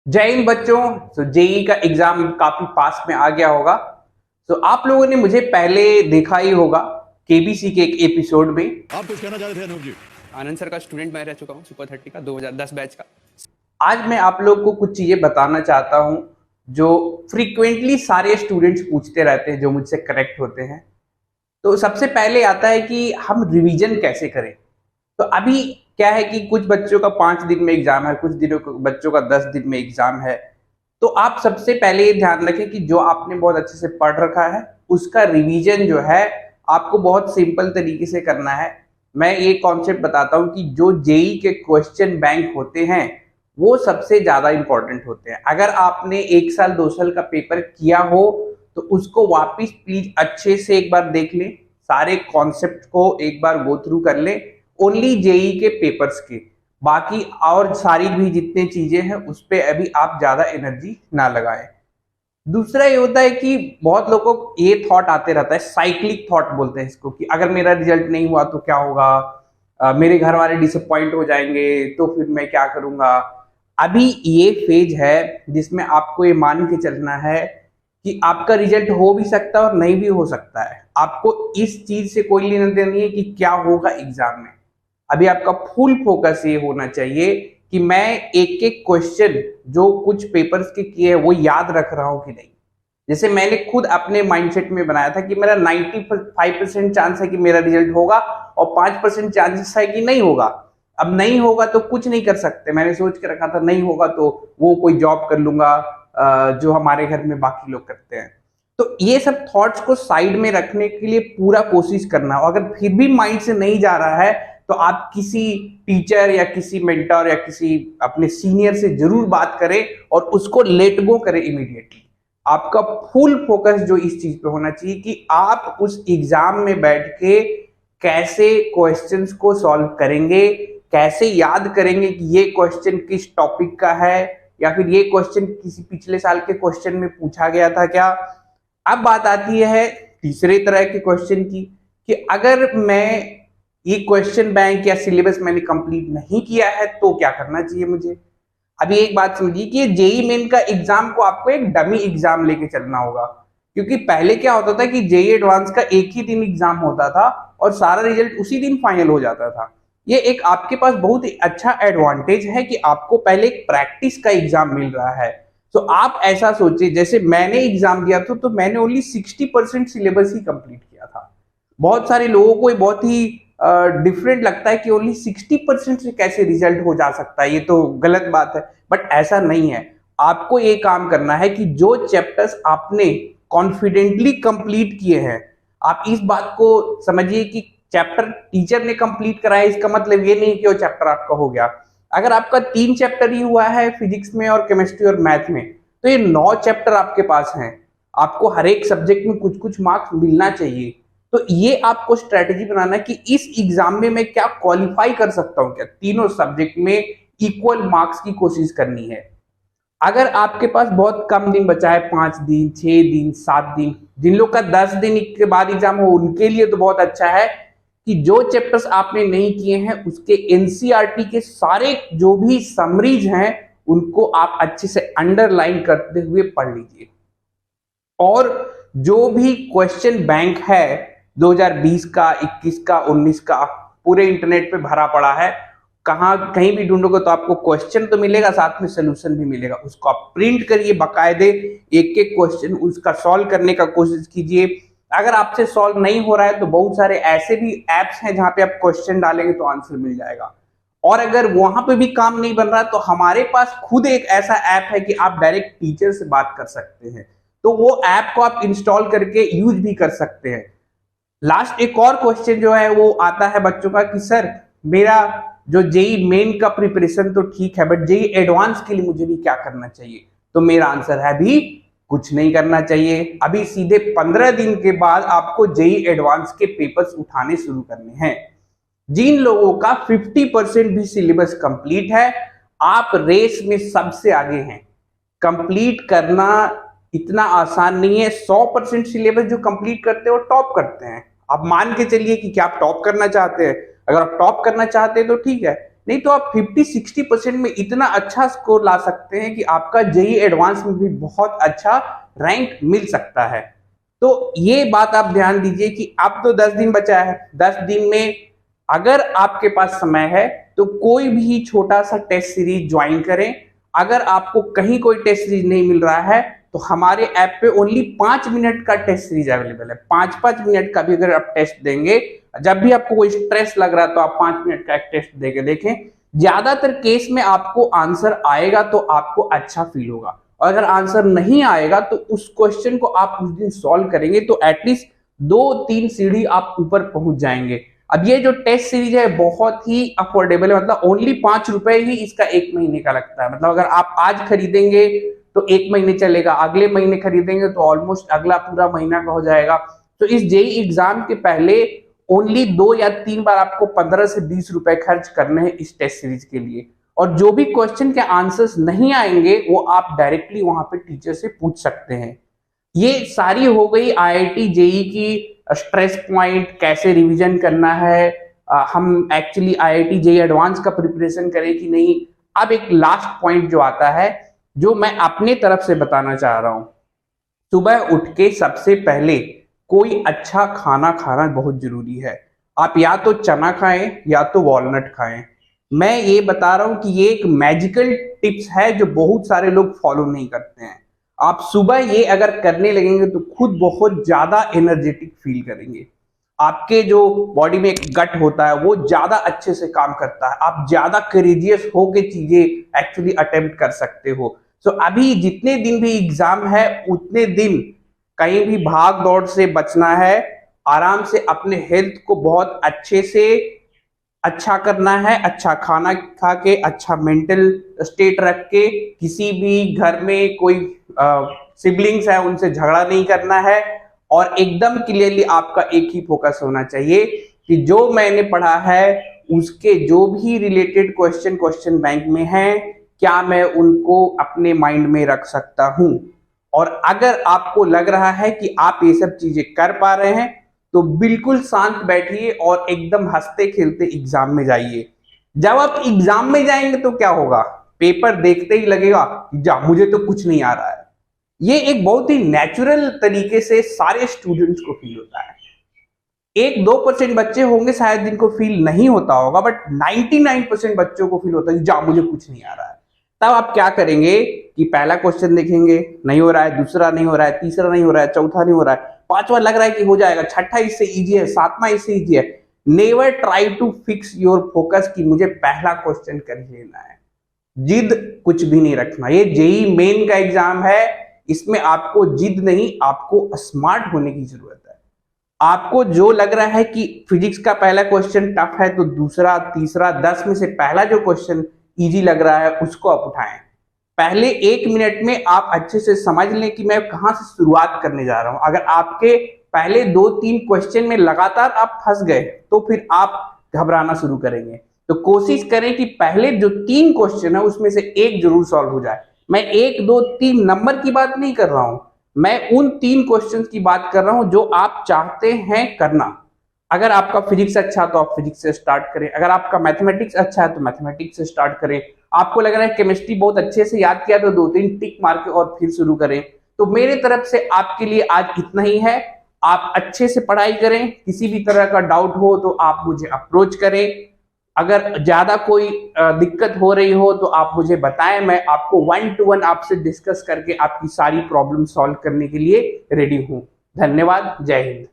जय हिंद बच्चों। तो जेई का एग्जाम काफी पास में आ गया होगा। तो आप लोगों ने मुझे पहले देखा ही होगा केबीसी के एक एपिसोड में। आप कुछ कहना चाहते थे अनूप जी? आनंद सर का स्टूडेंट मैं रह चुका हूँ सुपर 30 का 2010 बैच का। आज मैं आप लोग को कुछ चीजें बताना चाहता हूं जो फ्रीक्वेंटली सारे स्टूडेंट्स पूछते रहते हैं, जो मुझसे करेक्ट होते हैं। तो सबसे पहले आता है कि हम रिवीजन कैसे करें। तो अभी क्या है कि कुछ बच्चों का 5 दिन में एग्जाम है, कुछ दिनों बच्चों का 10 दिन में एग्जाम है। तो आप सबसे पहले ये ध्यान रखें कि जो आपने बहुत अच्छे से पढ़ रखा है उसका रिवीजन जो है आपको बहुत सिंपल तरीके से करना है। मैं ये कॉन्सेप्ट बताता हूँ कि जो जेई के क्वेश्चन बैंक होते हैं वो सबसे ज्यादा इंपॉर्टेंट होते हैं। अगर आपने 1 साल 2 साल का पेपर किया हो तो उसको वापिस प्लीज अच्छे से एक बार देख लें, सारे कॉन्सेप्ट को एक बार गो थ्रू कर लें, ओनली जेई के पेपर्स के। बाकी और सारी भी जितनी चीजें हैं उस पर अभी आप ज्यादा एनर्जी ना लगाएं। दूसरा ये होता है कि बहुत लोगों को ये थॉट आते रहता है, साइक्लिक थॉट बोलते हैं इसको, कि अगर मेरा रिजल्ट नहीं हुआ तो क्या होगा, मेरे घर वाले डिसअपॉइंट हो जाएंगे तो फिर मैं क्या करूंगा। अभी ये फेज है जिसमें आपको ये मान के चलना है कि आपका रिजल्ट हो भी सकता है और नहीं भी हो सकता है। आपको इस चीज से कोई लेना देना नहीं है कि क्या होगा एग्जाम में। अभी आपका फुल फोकस ये होना चाहिए कि मैं एक एक क्वेश्चन जो कुछ पेपर्स के किए हैं वो याद रख रहा हूं कि नहीं। जैसे मैंने खुद अपने माइंडसेट में बनाया था कि मेरा 95% चांस है कि मेरा रिजल्ट होगा और 5% चांसेस है कि नहीं होगा। अब नहीं होगा तो कुछ नहीं कर सकते, मैंने सोच के रखा था नहीं होगा तो वो कोई जॉब कर लूंगा जो हमारे घर में बाकी लोग करते हैं। तो ये सब थॉट्स को साइड में रखने के लिए पूरा कोशिश करना हो। अगर फिर भी माइंड से नहीं जा रहा है तो आप किसी टीचर या किसी मेंटर या किसी अपने सीनियर से जरूर बात करें और उसको लेट गो करें इमीडिएटली। आपका फुल फोकस जो इस चीज पे होना चाहिए कि आप उस एग्जाम में बैठ के कैसे क्वेश्चंस को सॉल्व करेंगे, कैसे याद करेंगे कि ये क्वेश्चन किस टॉपिक का है या फिर ये क्वेश्चन किसी पिछले साल के क्वेश्चन में पूछा गया था क्या। अब बात आती है तीसरे तरह के क्वेश्चन की कि अगर मैं ये क्वेश्चन बैंक या सिलेबस मैंने कंप्लीट नहीं किया है तो क्या करना चाहिए मुझे। अभी एक बात समझिए कि जेई मेन का एग्जाम को आपको एक डमी एग्जाम लेके चलना होगा। क्योंकि पहले क्या होता था कि जेई एडवांस का एक ही दिन एग्जाम होता था और सारा रिजल्ट उसी दिन फाइनल हो जाता था। ये एक आपके पास बहुत ही अच्छा एडवांटेज है कि आपको पहले एक प्रैक्टिस का एग्जाम मिल रहा है। तो आप ऐसा सोचिए, जैसे मैंने एग्जाम दिया था तो मैंने ओनली 60% सिलेबस ही कंप्लीट किया था। बहुत सारे लोगों को ये बहुत ही डिफरेंट लगता है कि ओनली 60% से कैसे रिजल्ट हो जा सकता है, ये तो गलत बात है। बट ऐसा नहीं है। आपको ये काम करना है कि जो चैप्टर्स आपने कॉन्फिडेंटली कंप्लीट किए हैं, आप इस बात को समझिए कि चैप्टर टीचर ने कंप्लीट कराया इसका मतलब ये नहीं कि वो चैप्टर आपका हो गया। अगर आपका 3 चैप्टर ही हुआ है फिजिक्स में और केमिस्ट्री और मैथ में तो ये 9 चैप्टर आपके पास हैं। आपको हर एक सब्जेक्ट में कुछ कुछ मार्क्स मिलना चाहिए। तो ये आपको स्ट्रेटेजी बनाना है कि इस एग्जाम में मैं क्या क्वालिफाई कर सकता हूं, क्या तीनों सब्जेक्ट में इक्वल मार्क्स की कोशिश करनी है। अगर आपके पास बहुत कम दिन बचा है, 5 दिन 6 दिन 7 दिन, जिन लोग का 10 दिन के बाद एग्जाम हो उनके लिए तो बहुत अच्छा है कि जो चैप्टर्स आपने नहीं किए हैं उसके एनसीईआरटी के सारे जो भी समरीज हैं उनको आप अच्छे से अंडरलाइन करते हुए पढ़ लीजिए। और जो भी क्वेश्चन बैंक है 2020 का 21 का 19 का पूरे इंटरनेट पे भरा पड़ा है, कहां कहीं भी ढूंढोगे तो आपको क्वेश्चन तो मिलेगा, साथ में सोल्यूशन भी मिलेगा। उसको आप प्रिंट करिए बाकायदे, एक एक क्वेश्चन उसका सॉल्व करने का कोशिश कीजिए। अगर आपसे सॉल्व नहीं हो रहा है तो बहुत सारे ऐसे भी एप्स हैं जहां पे आप क्वेश्चन डालेंगे तो आंसर मिल जाएगा। और अगर वहां पे भी काम नहीं बन रहा तो हमारे पास खुद एक ऐसा ऐप है कि आप डायरेक्ट टीचर से बात कर सकते हैं। तो वो ऐप को आप इंस्टॉल करके यूज भी कर सकते हैं। लास्ट एक और क्वेश्चन जो है वो आता है बच्चों का कि सर मेरा जो जेई मेन का प्रिपरेशन तो ठीक है बट जेई एडवांस के लिए मुझे भी क्या करना चाहिए। तो मेरा आंसर है भी कुछ नहीं करना चाहिए। अभी सीधे 15 दिन के बाद आपको जेई एडवांस के पेपर्स उठाने शुरू करने हैं। जिन लोगों का 50% भी सिलेबस कंप्लीट है आप रेस में सबसे आगे हैं। कंप्लीट करना इतना आसान नहीं है। 100% सिलेबस जो कंप्लीट करते हैं वो टॉप करते हैं। आप मान के चलिए कि क्या आप टॉप करना चाहते हैं। अगर आप टॉप करना चाहते हैं तो ठीक है, नहीं तो आप 50-60% में इतना अच्छा स्कोर ला सकते हैं कि आपका जेईई एडवांस में भी बहुत अच्छा रैंक मिल सकता है। तो ये बात आप ध्यान दीजिए कि अब तो 10 दिन बचा है, 10 दिन में अगर आपके पास समय है तो कोई भी छोटा सा टेस्ट सीरीज ज्वाइन करें। अगर आपको कहीं कोई टेस्ट सीरीज नहीं मिल रहा है तो हमारे ऐप पे ओनली 5 मिनट का टेस्ट सीरीज अवेलेबल है। 5-5 मिनट का भी अगर आप टेस्ट देंगे, जब भी आपको कोई स्ट्रेस लग रहा है तो आप 5 मिनट का एक टेस्ट देके देखें। ज्यादातर केस में आपको आंसर आएगा तो आपको अच्छा फील होगा, और अगर आंसर नहीं आएगा तो उस क्वेश्चन को आप उस दिन सॉल्व करेंगे तो एटलीस्ट 2-3 सीढ़ी आप ऊपर पहुंच जाएंगे। अब ये जो टेस्ट सीरीज है बहुत ही अफोर्डेबल है, मतलब ओनली 5 रुपए ही इसका 1 महीने का लगता है। मतलब अगर आप आज खरीदेंगे तो 1 महीने चलेगा, अगले महीने खरीदेंगे तो ऑलमोस्ट अगला पूरा महीना का हो जाएगा। तो इस जेईई एग्जाम के पहले ओनली 2 या 3 बार आपको 15 से 20 रुपए खर्च करने हैं इस टेस्ट सीरीज के लिए, और जो भी क्वेश्चन के आंसर्स नहीं आएंगे वो आप डायरेक्टली वहां पे टीचर से पूछ सकते हैं। ये सारी हो गई आईआईटी जेईई की स्ट्रेस पॉइंट, कैसे रिवीजन करना है, हम एक्चुअली आईआईटी जेईई एडवांस का प्रिपरेशन करें कि नहीं। अब एक लास्ट पॉइंट जो आता है, जो मैं अपने तरफ से बताना चाह रहा हूं, सुबह उठ के सबसे पहले कोई अच्छा खाना खाना बहुत जरूरी है। आप या तो चना खाएं या तो वॉलनट खाएं। मैं ये बता रहा हूं कि ये एक मैजिकल टिप्स है जो बहुत सारे लोग फॉलो नहीं करते हैं। आप सुबह ये अगर करने लगेंगे तो खुद बहुत ज्यादा एनर्जेटिक फील करेंगे। आपके जो बॉडी में एक गट होता है वो ज्यादा अच्छे से काम करता है, आप ज्यादा करेजियस होके चीजें एक्चुअली अटेम्प्ट कर सकते हो। सो अभी जितने दिन भी एग्जाम है उतने दिन कहीं भी भाग दौड़ से बचना है, आराम से अपने हेल्थ को बहुत अच्छे से अच्छा करना है, अच्छा खाना खा के, अच्छा मेंटल स्टेट रख के, किसी भी घर में कोई सिबलिंग्स है उनसे झगड़ा नहीं करना है, और एकदम क्लियरली आपका एक ही फोकस होना चाहिए कि जो मैंने पढ़ा है उसके जो भी रिलेटेड क्वेश्चन बैंक में हैं, क्या मैं उनको अपने माइंड में रख सकता हूं। और अगर आपको लग रहा है कि आप ये सब चीजें कर पा रहे हैं तो बिल्कुल शांत बैठिए और एकदम हंसते खेलते एग्जाम में जाइए। जब आप एग्जाम में जाएंगे तो क्या होगा, पेपर देखते ही लगेगा जा मुझे तो कुछ नहीं आ रहा है। ये एक बहुत ही नेचुरल तरीके से सारे स्टूडेंट्स को फील होता है। 1-2% बच्चे होंगे शायद जिनको फील नहीं होता होगा, बट 99% बच्चों को फील होता है जा मुझे कुछ नहीं आ रहा है। तब आप क्या करेंगे कि पहला क्वेश्चन देखेंगे, नहीं हो रहा है, दूसरा नहीं हो रहा है, तीसरा नहीं हो रहा है, चौथा नहीं हो रहा है, पांचवा लग रहा है कि हो जाएगा, छठा इससे इजी है, सातवां इससे इजी है। Never try to fix your focus कि मुझे पहला क्वेश्चन कर लेना है। जिद कुछ भी नहीं रखना। ये जेईई मेन का एग्जाम है, इसमें आपको जिद नहीं, आपको स्मार्ट होने की जरूरत है। आपको जो लग रहा है कि फिजिक्स का पहला क्वेश्चन टफ है तो दूसरा, तीसरा, 10 में से पहला जो क्वेश्चन इजी लग रहा है उसको आप उठाएं। पहले 1 मिनट में आप अच्छे से समझ लें कि मैं कहां से शुरुआत करने जा रहा हूं। अगर आपके पहले 2-3 क्वेश्चन में लगातार आप फंस गए तो फिर आप घबराना शुरू करेंगे। तो कोशिश करें कि पहले जो 3 क्वेश्चन है उसमें से एक जरूर सॉल्व हो जाए। मैं 1, 2, 3 नंबर की बात नहीं कर रहा हूं, मैं उन 3 क्वेश्चन की बात कर रहा हूं जो आप चाहते हैं करना। अगर आपका फिजिक्स अच्छा है तो आप फिजिक्स से स्टार्ट करें, अगर आपका मैथमेटिक्स अच्छा है तो मैथमेटिक्स से स्टार्ट करें, आपको लग रहा है केमिस्ट्री बहुत अच्छे से याद किया तो 2-3 टिक मार के और फिर शुरू करें। तो मेरे तरफ से आपके लिए आज इतना ही है। आप अच्छे से पढ़ाई करें, किसी भी तरह का डाउट हो तो आप मुझे अप्रोच करें। अगर ज्यादा कोई दिक्कत हो रही हो तो आप मुझे बताएं, मैं आपको 1 to 1 आपसे डिस्कस करके आपकी सारी प्रॉब्लम सॉल्व करने के लिए रेडी हूं। धन्यवाद, जय हिंद।